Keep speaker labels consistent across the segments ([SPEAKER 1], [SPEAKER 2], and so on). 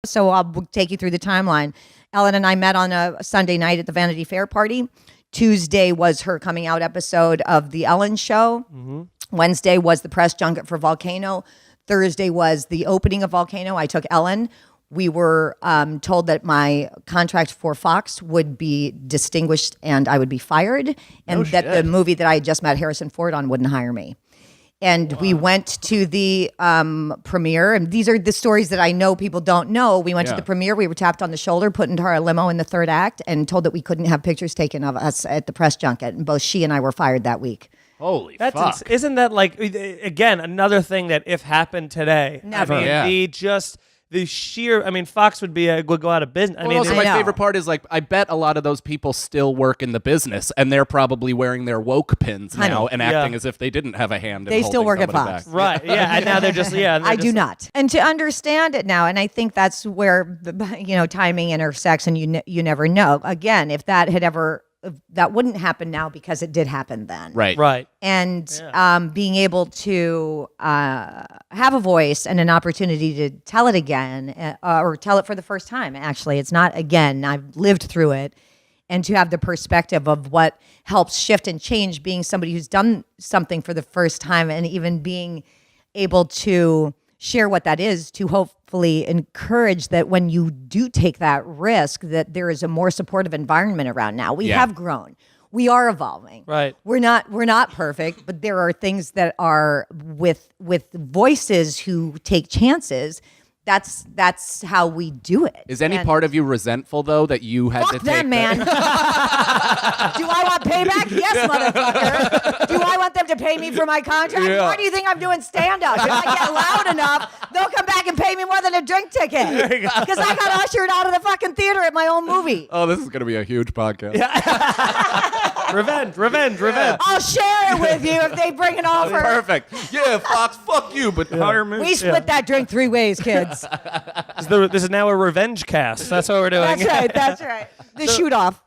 [SPEAKER 1] So I'll take you through the timeline. Ellen and I met on a Sunday night at the Vanity Fair party. Tuesday was her coming out episode of The Ellen Show. Mm-hmm. Wednesday was the press junket for Volcano. Thursday was the opening of Volcano. I took Ellen. We were told that my contract for Fox would be distinguished and I would be fired, and that the movie that I had just met Harrison Ford on wouldn't hire me. And we went to the premiere, and these are the stories that I know people don't know. We went to the premiere. We were tapped on the shoulder, put into our limo in the third act, and told that we couldn't have pictures taken of us at the press junket. And both she and I were fired that week.
[SPEAKER 2] Holy fuck.
[SPEAKER 3] Isn't that like, again, another thing that if happened today?
[SPEAKER 1] Never.
[SPEAKER 3] I mean, the sheer, I mean, Fox would go out of business.
[SPEAKER 2] Well, also my favorite part is, like, I bet a lot of those people still work in the business, and they're probably wearing their woke pins now and acting as if they didn't have a hand in
[SPEAKER 1] They still work at Fox.
[SPEAKER 2] back.
[SPEAKER 3] Right, yeah, and now they're just,
[SPEAKER 1] I do not. And to understand it now, and I think that's where, timing intersects, and you never know. Again, if that had ever... that wouldn't happen now because it did happen then.
[SPEAKER 3] Right.
[SPEAKER 1] And being able to have a voice and an opportunity to tell it again or tell it for the first time, actually. It's not again. I've lived through it. And to have the perspective of what helps shift and change, being somebody who's done something for the first time and even being able to share what that is, to hopefully encourage that when you do take that risk, that there is a more supportive environment around now. We have grown. We are evolving.
[SPEAKER 3] Right.
[SPEAKER 1] We're not perfect, but there are things that are with voices who take chances. That's how we do it.
[SPEAKER 2] Is any part of you resentful, though, that you had to take
[SPEAKER 1] them, man. Do I want payback? Yes, motherfucker. Do I want them to pay me for my contract?
[SPEAKER 2] Yeah.
[SPEAKER 1] Why do you think I'm doing stand-up? If I get loud enough, they'll come back and pay me more than a drink ticket. Because I got ushered out of the fucking theater at my own movie.
[SPEAKER 2] Oh, this is going to be a huge podcast.
[SPEAKER 3] Revenge.
[SPEAKER 1] I'll share it with you if they bring an offer.
[SPEAKER 2] Perfect. Yeah, Fox, fuck you, but hire me.
[SPEAKER 1] We split that drink 3 ways, kids.
[SPEAKER 3] This is now a revenge cast. That's what we're doing.
[SPEAKER 1] That's right. The shoot off.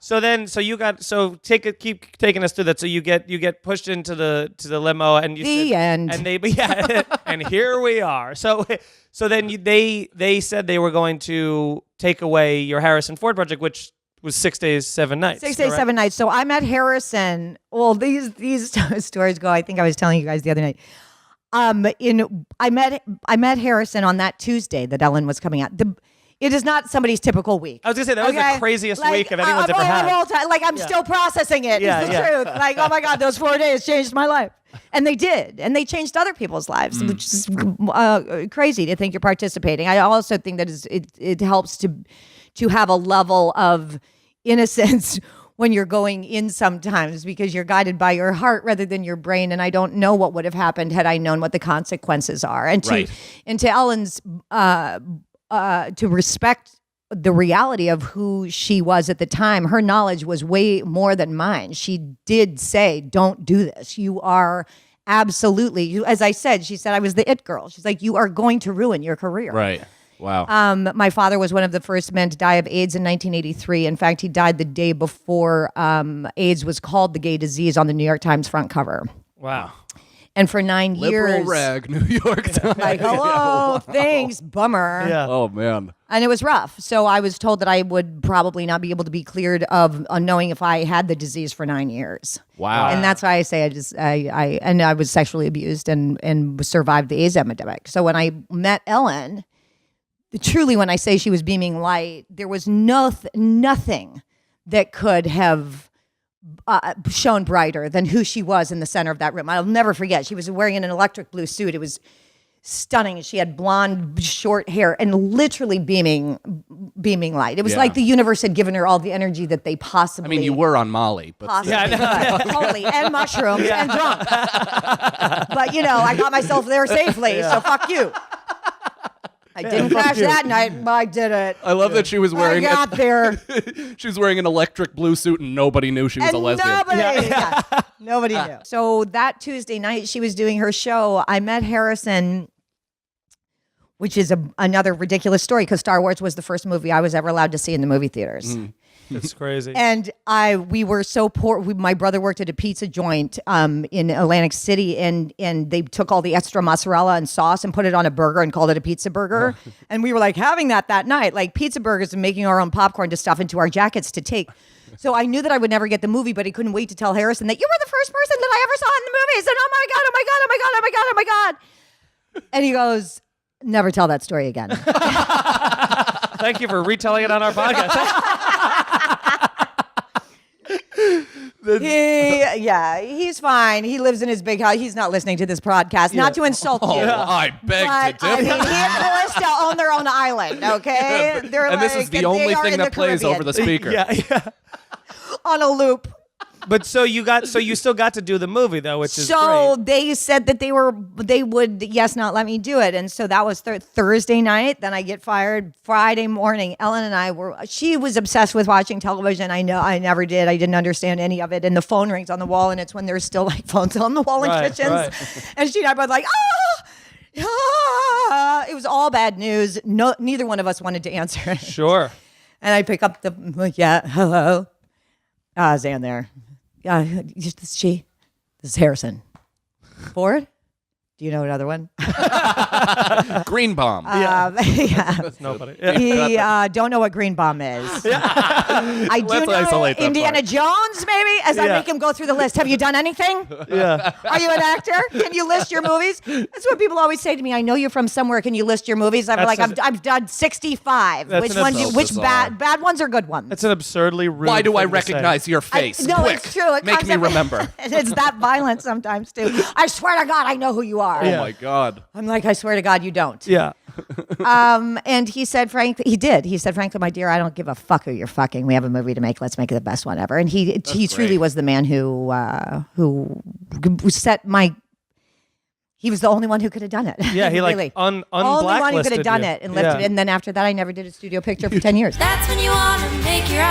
[SPEAKER 3] Keep taking us through that. So you get pushed into the limo, and
[SPEAKER 1] end.
[SPEAKER 3] And here we are. So then they said they were going to take away your Harrison Ford project, which was 6 days, 7 nights.
[SPEAKER 1] 6 days, 7 nights. So I met Harrison. Well, these stories go. I think I was telling you guys the other night. I met Harrison on that Tuesday that Ellen was coming out. It is not somebody's typical week.
[SPEAKER 3] I was gonna say that was the craziest week of anyone's ever had.
[SPEAKER 1] I'm still processing it. It's the truth. Like, oh my God, those 4 days changed my life, and they did, and they changed other people's lives, which is crazy to think you're participating. I also think that it helps to have a level of innocence when you're going in sometimes, because you're guided by your heart rather than your brain. And I don't know what would have happened had I known what the consequences are. And to Ellen's, to respect the reality of who she was at the time, her knowledge was way more than mine. She did say, don't do this. You are absolutely, as I said, she said, I was the it girl. She's like, you are going to ruin your career.
[SPEAKER 2] Right. Wow.
[SPEAKER 1] My father was one of the first men to die of AIDS in 1983. In fact, he died the day before AIDS was called the gay disease on the New York Times front cover.
[SPEAKER 3] Wow.
[SPEAKER 1] And for 9 years...
[SPEAKER 2] Liberal rag, New York Times.
[SPEAKER 1] Like, hello, thanks, bummer.
[SPEAKER 2] Yeah. Oh, man.
[SPEAKER 1] And it was rough. So I was told that I would probably not be able to be cleared of knowing if I had the disease for 9 years.
[SPEAKER 2] Wow.
[SPEAKER 1] And that's why I say I was sexually abused and survived the AIDS epidemic. So when I met Ellen... Truly, when I say she was beaming light, there was nothing that could have shone brighter than who she was in the center of that room. I'll never forget. She was wearing an electric blue suit. It was stunning. She had blonde, short hair and literally beaming light. It was like the universe had given her all the energy that they possibly...
[SPEAKER 2] I mean, you were on Molly. But
[SPEAKER 1] totally. And mushrooms and drunk. But, I got myself there safely, so fuck you. I didn't crash that night, but I did it.
[SPEAKER 2] I love that she was wearing...
[SPEAKER 1] I got there.
[SPEAKER 2] She was wearing an electric blue suit and nobody knew she was a lesbian.
[SPEAKER 1] Nobody knew. So that Tuesday night, she was doing her show. I met Harrison, which is another ridiculous story because Star Wars was the first movie I was ever allowed to see in the movie theaters.
[SPEAKER 3] It's crazy.
[SPEAKER 1] And we were so poor. My brother worked at a pizza joint in Atlantic City, and they took all the extra mozzarella and sauce and put it on a burger and called it a pizza burger. And we were like having that night, like pizza burgers and making our own popcorn to stuff into our jackets to take. So I knew that I would never get the movie, but I couldn't wait to tell Harrison that you were the first person that I ever saw in the movie. I said, oh my God, oh my God, oh my God, oh my God, oh my God. And he goes, never tell that story again.
[SPEAKER 3] Thank you for retelling it on our podcast.
[SPEAKER 1] He's fine. He lives in his big house. He's not listening to this podcast. Not to insult you.
[SPEAKER 2] I beg to differ.
[SPEAKER 1] I mean, he and Callista own their own island, okay? They're
[SPEAKER 2] and this is the only thing that plays
[SPEAKER 1] Caribbean.
[SPEAKER 2] over the speaker.
[SPEAKER 3] Yeah.
[SPEAKER 1] On a loop.
[SPEAKER 3] But so you still got to do the movie though, which is
[SPEAKER 1] so
[SPEAKER 3] great.
[SPEAKER 1] they said that they would not let me do it, and so that was Thursday night. Then I get fired Friday morning. Ellen and she was obsessed with watching television. I know I never did. I didn't understand any of it. And the phone rings on the wall, and it's when there's still like phones on the wall in kitchens. Right. And she and I both like, it was all bad news. No, neither one of us wanted to answer.
[SPEAKER 3] Sure.
[SPEAKER 1] And I pick up hello. Is Ann there? This is she. This is Harrison. Ford? Do you know another one?
[SPEAKER 2] Green Bomb.
[SPEAKER 3] That's nobody.
[SPEAKER 1] He don't know what Green Bomb is. I do know Indiana Jones, maybe, as I make him go through the list. Have you done anything?
[SPEAKER 3] Yeah.
[SPEAKER 1] Are you an actor? Can you list your movies? That's what people always say to me. I know you're from somewhere. Can you list your movies? I'm I've done 65. Which ones? Which bad ones or good ones?
[SPEAKER 3] That's an absurdly rude.
[SPEAKER 2] Why do I
[SPEAKER 3] thing to
[SPEAKER 2] recognize
[SPEAKER 3] say.
[SPEAKER 2] your face?
[SPEAKER 1] No,
[SPEAKER 2] Quick,
[SPEAKER 1] it's true.
[SPEAKER 2] make me remember.
[SPEAKER 1] It's that violent sometimes too. I swear to God, I know who you are.
[SPEAKER 2] Oh my God.
[SPEAKER 1] I'm like, I swear to God, you don't.
[SPEAKER 3] Yeah.
[SPEAKER 1] And he said, frankly, he did. He said, frankly, my dear, I don't give a fuck who you're fucking. We have a movie to make. Let's make it the best one ever. And he truly was the man who set my. He was the only one who could have done it.
[SPEAKER 3] Yeah, he
[SPEAKER 1] really.
[SPEAKER 3] Only
[SPEAKER 1] one who could have done
[SPEAKER 3] you.
[SPEAKER 1] it and lifted it. And then after that, I never did a studio picture for 10 years.
[SPEAKER 4] That's when you want to make your